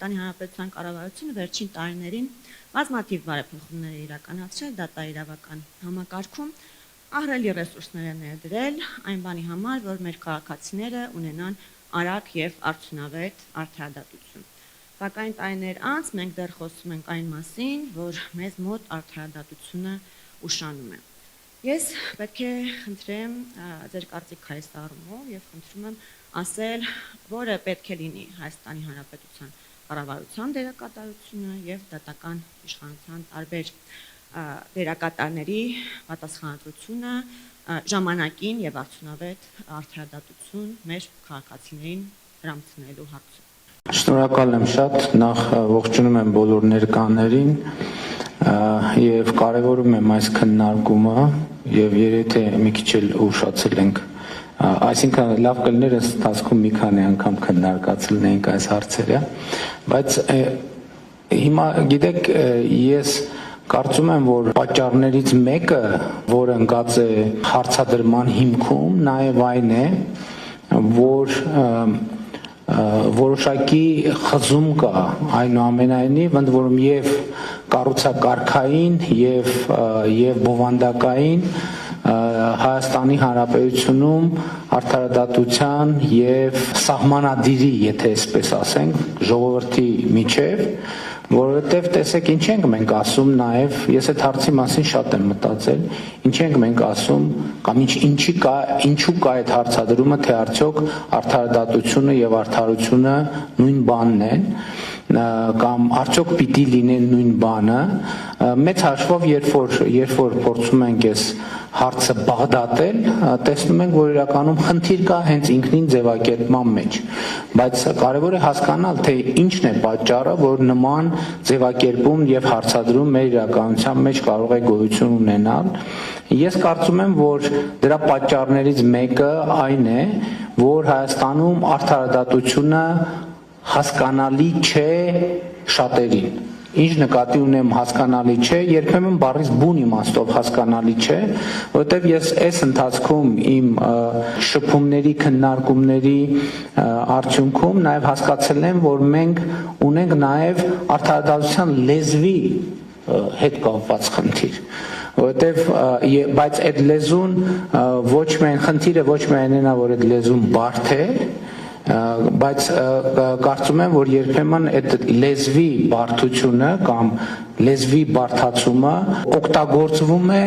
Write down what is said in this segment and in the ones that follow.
Հայաստանի Հանրապետության կառավարությունը վերջին տարիներին բազմաթիվ բարեփոխումներ է իրականացրել դատաիրավական համակարգում, ահռելի ռեսուրսներ է ներդրել այն բանի համար, որ մեր քաղաքացիները ունենան արագ եւ արդյունավետ արդարադատություն։ Սակայն տարիներ անց մենք դեռ խոսում ենք այն մասին, որ մեզ մոտ արդարադատությունը ուշանում է։ Ես պետք է խնդրեմ ձեր կարծիքը այս առումով եւ խնդրում եմ ասել, որը պետք է լինի Հայաստանի Հանրապետության կառավարության դերակատարությունը եւ դատական իշխանության տարբեր դերակատարների պատասխանատվությունը ժամանակին եւ արդյունավետ արդարադատություն մեր քաղաքացիներին դրամցնելու հարցում։ Շնորհակալ եմ շատ, նախ ողջունում եմ բոլոր ներկաներին եւ կարեւորում եմ այս քննարկումը եւ երեթե մի քիչ էլ ուշացել ենք, այսինքն լավ կլիներ այս ընթացքում մի քանի անգամ քննարկացել լինենք այս հարցերը, բայց հիմա գիտեք, ես կարծում եմ, որ պատճառներից մեկը, որը ընկած է հարցադրման հիմքում, նաեւ այն է, որ որոշակի խզում կա այնուամենայնիվ, ընդ որում եւ կառուցակարգային եւ բովանդակային Հայաստանի Հանրապետությունում արդարադատության եւ սահմանադիրի, եթե այսպես ասենք, ժողովրդի միջև, որովհետեւ տեսեք ինչ ենք մենք ասում նաեւ, ես այդ հարցի մասին շատ եմ մտածել, ինչ ենք մենք ասում կամ ինչու կա այդ հարցադրումը, թե արդյոք արդարադատությունը եւ արդարությունը նույն բանն են կամ արդյոք պիտի լինեն նույն բանը, մեծ հաշվով երբ որ փորձում ենք այս հարցը բաղդատել, տեսնում ենք, որ իրականում խնդիր կա հենց ինքնին ձևակերպման մեջ, բայց կարևոր է հասկանալ, թե ինչն է պատճառը, որ նման ձևակերպում եւ հարցադրում մեր իրականության մեջ կարող է գոյություն ունենալ։ Ես կարծում եմ, որ դրա պատճառներից մեկը այն է, որ Հայաստանում արդարադատությունը հասկանալի չէ շատերին։ Ինչ նկատի ունեմ հասկանալի չէ, երբեմն բառից բուն իմաստով հասկանալի չէ, որովհետև ես այս ընթացքում իմ շփումների, քննարկումների արդյունքում նաև հասկացել եմ, որ մենք ունենք նաև արդարադատության լեզվի հետ կապված խնդիր, որովհետև բայց այդ լեզուն ոչ միայն խնդիրը ոչ միայն նա, որ այդ լեզուն բարդ է, բայց կարծում եմ, որ երբեմն այդ լեզվի բարդությունը կամ լեզվի բարդացումը օգտագործվում է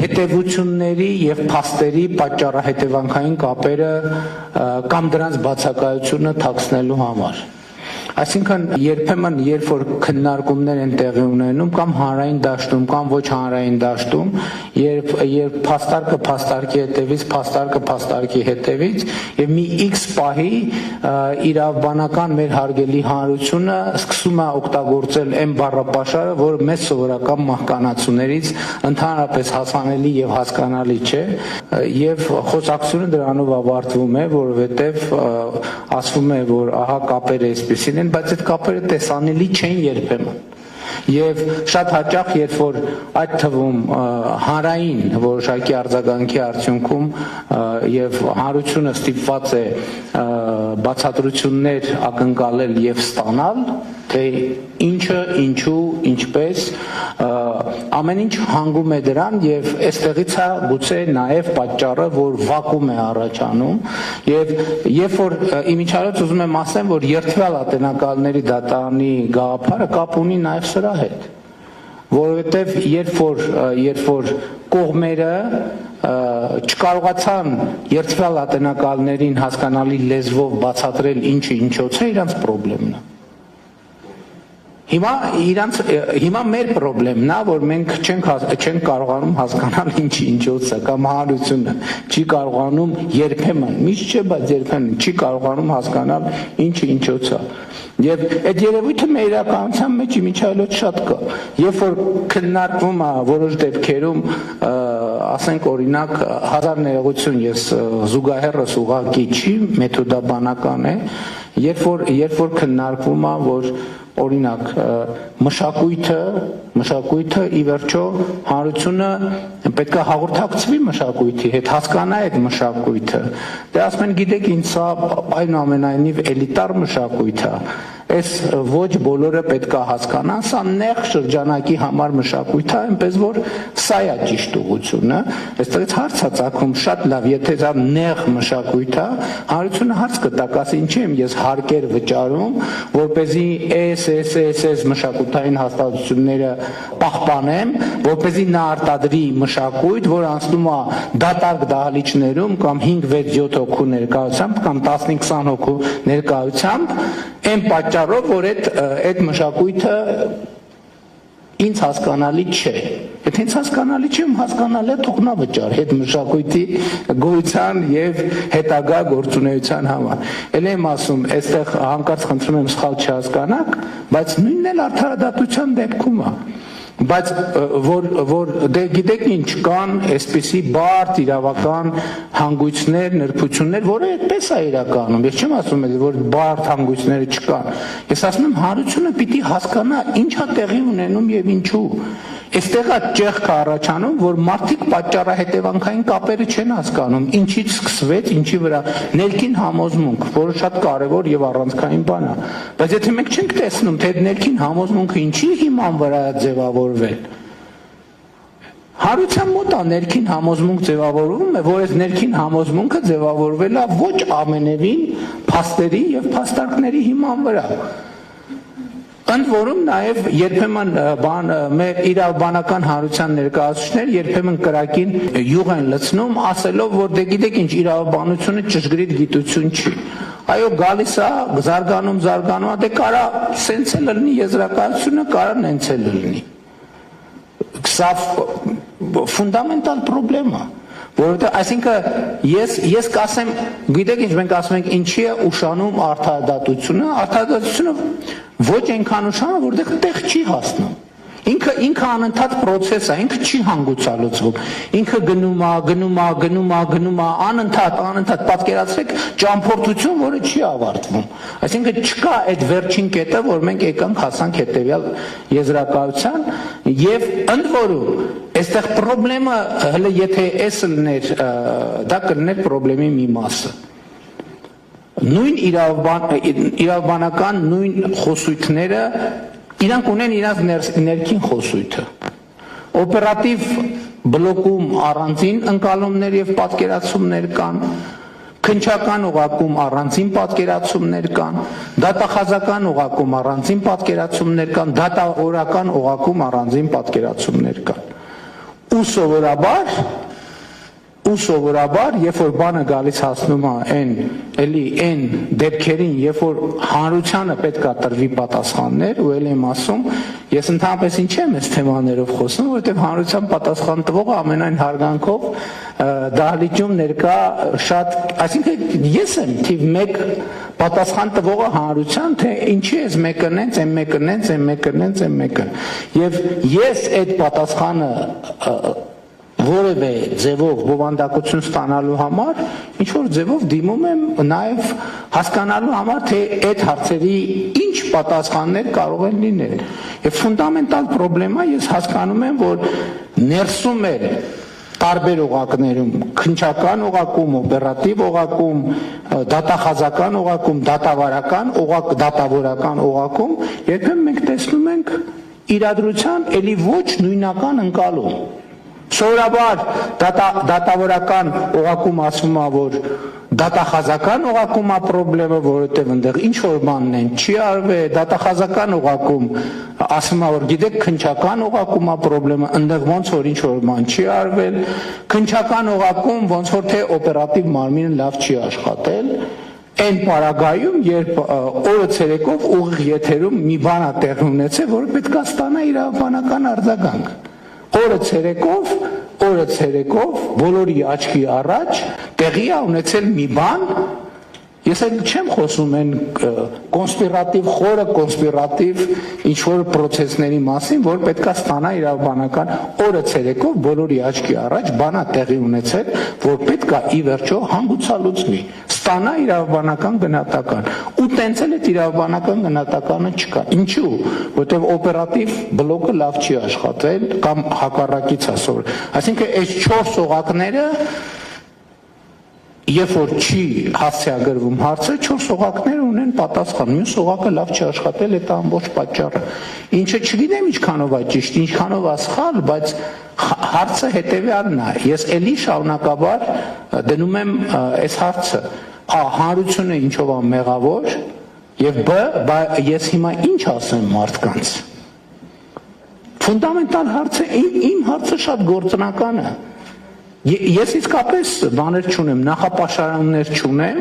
հետևությունների եւ փաստերի պատճառահետևանքային կապերը կամ դրանց բացակայությունը թաքցնելու համար։ Այսինքն երբեմն երբ որ քննարկումներ են տեղի ունենում կամ հանրային դաշտում կամ ոչ հանրային դաշտում, երբ փաստարկը փաստարկի հետևից, փաստարկը փաստարկի հետևից եւ մի X պահի իրավաբանական մեր հարգելի հանրությունը սկսում է օգտագործել այն բառապաշարը, որը մեծ սովորական մահկանացուներից ընդհանրապես հասանելի եւ հասկանալի չէ եւ խոսակցությունը դրանով ավարտվում է, որովհետեւ ասվում է, որ ահա կապերը այսպեսին են, բայց այդ կապերը տեսանելի չեն երբեմն։ Եվ շատ հաճախ, երբ որ այդ թվում հանրային որոշակի արձագանքի արդյունքում եւ հանրությունը ստիպված է բացատրություններ ակնկալել եւ ստանալ, թե ինչը, ինչու, ինչպես, ամեն ինչ հանգում է դրան եւ այստեղից է գուցե նաեւ պատճառը, որ վակուում է առաջանում եւ երբ որ իմիջիայլոց ուզում եմ ասեմ, որ երթվյալ ատենակալների դատարանի գաղափարը կապ ունի նաեւ սրա հետ, որովհետեւ երբ որ կողմերը չկարողացան երթվյալ ատենակալներին հասկանալի լեզվով բացատրել ինչը ինչոց է, իրանց խնդիրն է։ Հիմա մեր խնդիրն է, որ մենք չենք կարողանում հասկանալ ինչը ինչոց է, կամ հանրությունը չի կարողանում երբեմն, միշտ չէ, բայց երբեմն չի կարողանում հասկանալ ինչը ինչոց է։ Եվ այդ երևույթը մեր իրականության մեջ իմիջիայլոց շատ կա։ Երբ որ քննարկվում է որոշ դեպքերում, ասենք օրինակ, հազար ներողություն, ես զուգահեռս ուղղակի չի, մեթոդաբանական է, երբ որ քննարկվում է, որ օրինակ մշակույթը ի վերջո հանրությունը պետք է հաղորդակցվի մշակույթի հետ, հասկանա այդ մշակույթը։ Դե ասում են, գիտեք, ինձ սա այնուամենայնիվ էլիտար մշակույթ է, Այս ոչ բոլորը պետք է հասկանան, սա նեղ շրջանակի համար մշակույթ է, այնպես որ սա է ճիշտ ուղղությունը, այստեղից հարց է ծագում շատ լավ, եթե դա նեղ մշակույթ է, հանրությունը հարց կտա, ասի ինչի եմ ես հարկեր վճարում, որպեսզի այս մշակութային հաստատությունները պահպանեմ, որպեսզի նա արտադրի մշակույթ, որ անցնում է դատարկ դահլիճներում կամ 5-6-7 հոգու ներկայությամբ կամ 15-20 հոգու ներկայությամբ, այն պատճառով, որ այդ մշակույթը ինձ հասկանալի չէ։ Եթե ինձ հասկանալի չէ, հասկանալի է թող նա վճարի այդ մշակույթի գոյության եւ հետագա գործունեության համար։ Էլ եմ ասում, այստեղ հանկարծ խնդրում եմ սխալ չհասկանաք, բայց նույնն էլ արդարադատության դեպքում է։ Բայց որ դե գիտեք ինչ կան այսպիսի բարդ իրավական հանգույցներ, նրբություններ, որը այդպես է իրականում։ Ես չեմ ասում որ բարդ հանգույցները չկան։ Ես ասում եմ հանրությունը պիտի հասկանա ինչ է տեղի ունենում եւ ինչու։ Այստեղ է ճեղքը առաջանում, որ մարդիկ պատճառահետևանքային կապերը չեն հասկանում, ինչից սկսվեց, ինչի վրա ներքին համոզմունք, որը շատ կարևոր եւ առանցքային բան է։ Բայց եթե մենք չենք տեսնում, թե այդ ներքին համոզմունքը ինչի հիման վրա է ձևավորվել, հարության մոտ է ներքին համոզմունք ձևավորվում է, որ այս ներքին համոզմունքը ձևավորվել է ոչ ամենևին փաստերի եւ փաստարկների հիման վրա։ Ընդ որում նաև երբեմն մեր իրավաբանական հանրության ներկայացուցիչներ երբեմն կրակին յուղ են լցնում, ասելով, որ դե գիտեք ինչ իրավաբանությունը ճշգրիտ գիտություն չի։ Այո, գալիս է, զարգանում, դե կարա սենց էլ լինի եզրակացությունը, կարա նենց էլ լինի։ Սա ֆունդամենտալ պրոբլեմ է։ Որովհետեւ այսինքն ես կասեմ, գիտեք ինչ մենք ասում ենք ինչի է ուշանում արդարադատությունը ոչ այնքան ուշանում, որտեղ տեղ չի հասնում։ Ինքը անընդհատ process է, ինքը չի հանգուցալուծվում։ Ինքը գնում է, անընդհատ պատկերացրեք ճամփորդություն, որը չի ավարտվում։ Այսինքն չկա այդ վերջին կետը, որ մենք եկանք հասանք հետեւյալ եզրակացության եւ ընդ որում այստեղ խնդրեմը հələ եթե էս լիներ, դա կլիներ խնդրեմի մի մասը։ Նույն իրավաբանական նույն խոսույթները իրանք ունեն իրենց ներքին խոսույթը։ Օպերատիվ բլոկում առանձին ընկալումներ եւ պատկերացումներ կան, քննչական օղակում առանձին պատկերացումներ կան, դատախազական օղակում առանձին պատկերացումներ կան, դատավորական օղակում առանձին պատկերացումներ կան։ Ու սովորաբար, երբ որ բանը գալիս հասնում է այն դեպքերին, երբ որ հանրությանը պետք է տրվի պատասխաններ, ու էլ եմ ասում, ես ընդհանրապես ինչ եմ այս թեմաներով խոսում, որովհետև հանրության պատասխան տվողը ամենայն հարգանքով դահլիճում ներկա շատ, այսինքն ես եմ թիվ 1 պատասխան տվողը հանրության, թե ինչի էս մեկը նենց, այն մեկը նենց, այն մեկը նենց, այն մեկը։ Եվ ես այդ պատասխանը որևէ ձևով բովանդակություն ստանալու համար ինչ որ ձևով դիմում եմ նաև հասկանալու համար թե այդ հարցերի ինչ պատասխաններ կարող են լինել եւ ֆունդամենտալ խնդրեմը ես հասկանում եմ որ ներսում է տարբեր օղակներում քննչական օղակում օպերատիվ օղակում դատախազական օղակում դատավարական օղակ դատավորական օղակում երբեմն մենք տեսնում ենք իրադրության ելի ոչ նույնական ընկալում Սովորաբար դատավորական օղակում ասում է որ դատախազական օղակում է խնդրեմը, որովհետև այնտեղ ինչ որ բանն են չի արվել, դատախազական օղակում ասում է որ գիտեք քննչական օղակում է խնդրեմը, այնտեղ ոնց որ ինչ որ բան չի արվել, քննչական օղակում ոնց որ թե օպերատիվ մարմինը լավ չի աշխատել Այն պարագայում, երբ օրը ցերեկով ուղիղ եթերում մի բան է տեղի ունեցել, որը պետք է ստանա իրավաբանական արձագանք Օրը ցերեկով բոլորի աչքի առաջ տեղի է ունեցել մի բան ես էլ չեմ խոսում այն խորը կոնսպիրատիվ ինչ-որ պրոցեսների մասին, որ պետք է ստանա իրավաբանական օրը ցերեկով բոլորի աչքի առաջ բան է տեղի ունեցել, որ պետք է ի վերջո հանգուցալուծվի, ստանա իրավաբանական գնահատական ու տենց էլ այդ իրավաբանական գնահատականը չկա։ Ինչու՞, որտեղ օպերատիվ բլոկը լավ չի աշխատել կամ հակառակից ասոր։ Այսինքն այս 4 օղակները երբ որ չի հասցեագրվում հարցը, 4 օղակներ ունեն պատասխան, մյուս օղակը լավ չի աշխատել, այդ ամբողջ պատճառը։ Ինչը չգիտեմ ինչքանով է ճիշտ, ինչքանով է սխալ, բայց հարցը հետևյալն է։ Ես էլի շարունակաբար դնում եմ այս հարցը, հանրությունը ինչով է մեղավոր, եւ ես հիմա ինչ ասեմ մարդկանց։ Ֆունդամենտալ հարցը, իմ հարցը շատ գործնական է։ Ես իսկապես բաներ չունեմ, նախապաշարաններ չունեմ,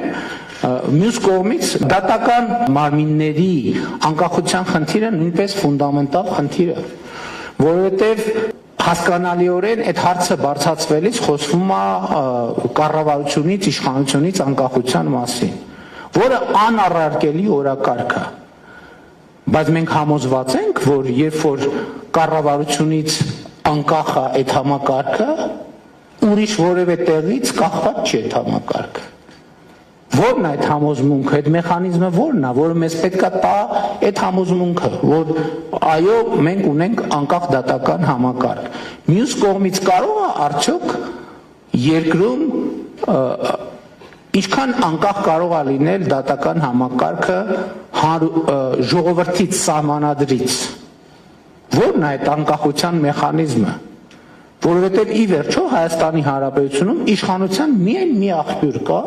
մյուս կողմից դատական մարմինների անկախության խնդիրը նույնպես ֆունդամենտալ խնդիր է, որովհետև հասկանալիորեն այդ հարցը բարձրացվելիս խոսվում է կառավարությունից, իշխանությունից անկախության մասին, որը անառարկելի օրակարգ է։ Բայց մենք համոզված ենք, որ երբ որ կառավարությունից անկախ է այդ համակարգը, ուրիշ որևէ տեղից կախված չի այդ համակարգը։ Որն է այդ համոզմունքը, այդ մեխանիզմը որն է, որը մեզ պետք է տա այդ համոզմունքը, որ այո, մենք ունենք անկախ դատական համակարգ։ Մյուս կողմից կարող է արդյոք երկրում ինչքան անկախ կարող է լինել դատական համակարգը ժողովրդից, սահմանադրից։ Որն է այդ անկախության մեխանիզմը, որովհետև ի վերջո Հայաստանի Հանրապետությունում իշխանության միայն մի աղբյուր կա,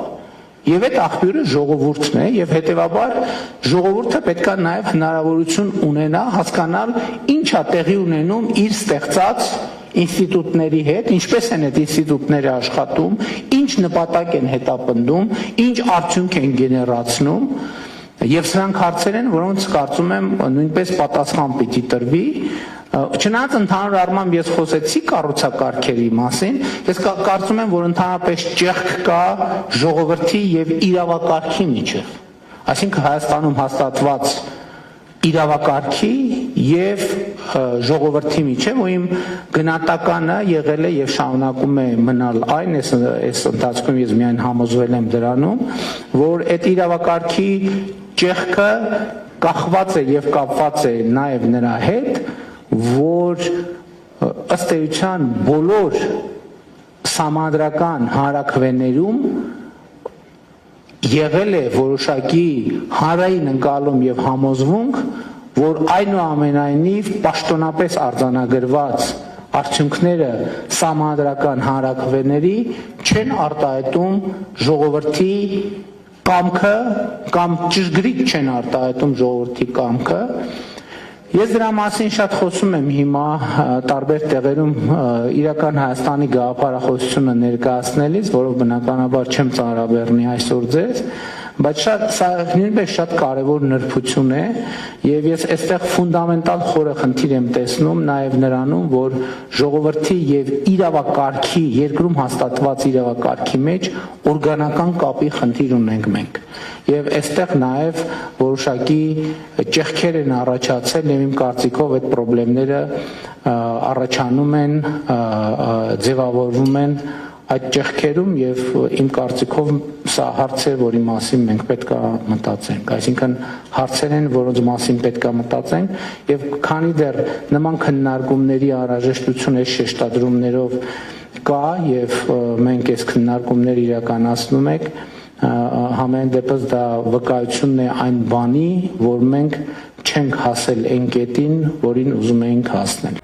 եւ այդ աղբյուրը ժողովուրդն է, եւ հետեւաբար ժողովուրդը պետք է նաեւ հնարավորություն ունենա հասկանալ ինչ է տեղի ունենում իր ստեղծած ինստիտուտների հետ, ինչպես են այդ ինստիտուտները աշխատում, ինչ նպատակ են հետապնդում, ինչ արդյունք են գեներացնում, եւ սրանք հարցեր են, որոնց կարծում եմ նույնպես պատասխան պիտի տրվի։ Չնայած ընդհանուր առմամբ ես խոսեցի կառուցակարգերի մասին, ես կարծում եմ, որ ընդհանրապես ճեղք կա ժողովրդի եւ իրավակարգի միջեւ, այսինքն Հայաստանում հաստատված իրավակարգի եւ ժողովրդի միջեւ, ու իմ գնահատականը եղել է եւ շարունակում է մնալ այն, այս ընթացքում ես միայն համոզվել եմ դրանում, որ այդ իրավակարգի ճեղքը կախված է եւ կապված է նաեւ նրա հետ, որ ըստ էության բոլոր սահմանադրական հանրաքվեներում եղել է որոշակի հանրային ընկալում եւ համոզմունք, որ այնուամենայնիվ պաշտոնապես արձանագրված արդյունքները սահմանադրական հանրաքվեների չեն արտահայտում ժողովրդի կամքը կամ ճշգրիտ չեն արտահայտում ժողովրդի կամքը։ Ես դրա մասին շատ խոսում եմ հիմա տարբեր տեղերում իրական Հայաստանի գաղափարախոսությունը ներկայացնելիս, որով բնականաբար չեմ ծանրաբեռնի այսօր ձեզ, բայց սա նույնպես շատ կարևոր նրբություն է եւ ես այստեղ ֆունդամենտալ խորը խնդիր եմ տեսնում նաեւ նրանում, որ ժողովրդի եւ իրավակարգի երկրում հաստատված իրավակարգի մեջ օրգանական կապի խնդիր ունենք մենք եւ այստեղ նաեւ որոշակի ճեղքեր են առաջացել եւ իմ կարծիքով այդ խնդիրները առաջանում են, ձևավորվում են այդ ճեղքերում եւ իմ կարծիքով սա հարց է, որի մասին մենք պետք է մտածենք, այսինքն հարցեր են, որոնց մասին պետք է մտածենք եւ քանի դեռ նման քննարկումների անհրաժեշտություն է շեշտադրումներով կա եւ մենք այս քննարկումները իրականացնում ենք, համեն դեպս դա վկայությունն է այն բանի, որ մենք չենք հասել այն կետին, որին ուզում էինք հասնել։